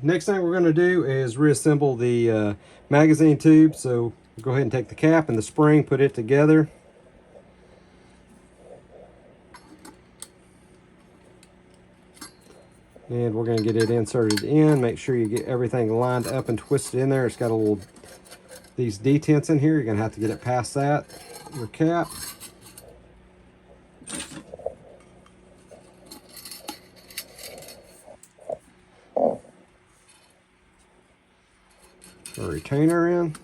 next thing we're going to do is reassemble the magazine tube. So go ahead and take the cap and the spring, put it together. And we're going to get it inserted in. Make sure you get everything lined up and twisted in there. It's got a little, these detents in here. You're going to have to get it past that, your cap. A retainer in.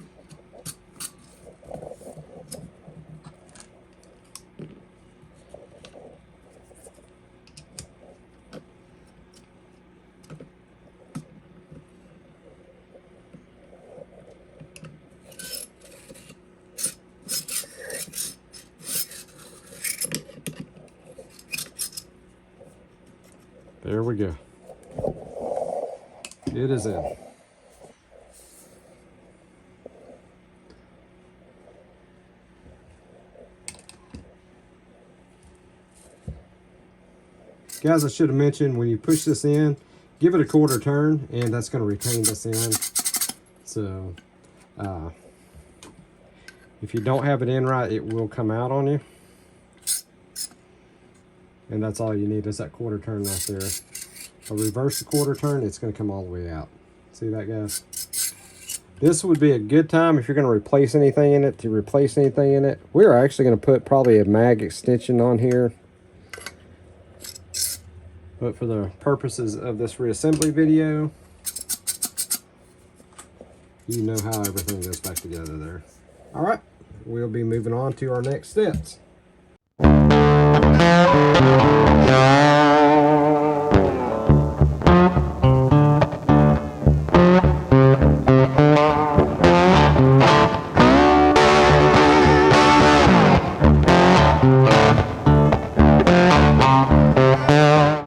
There we go. It is in. Guys, I should have mentioned, when you push this in, give it a quarter turn, and that's going to retain this in. So, if you don't have it in right, it will come out on you. And that's all you need is that quarter turn right there. I'll reverse the quarter turn, it's going to come all the way out. See that, guys? This would be a good time if you're going to replace anything in it, to replace anything in it. We're actually going to put probably a mag extension on here. But for the purposes of this reassembly video, you know how everything goes back together there. All right, we'll be moving on to our next steps.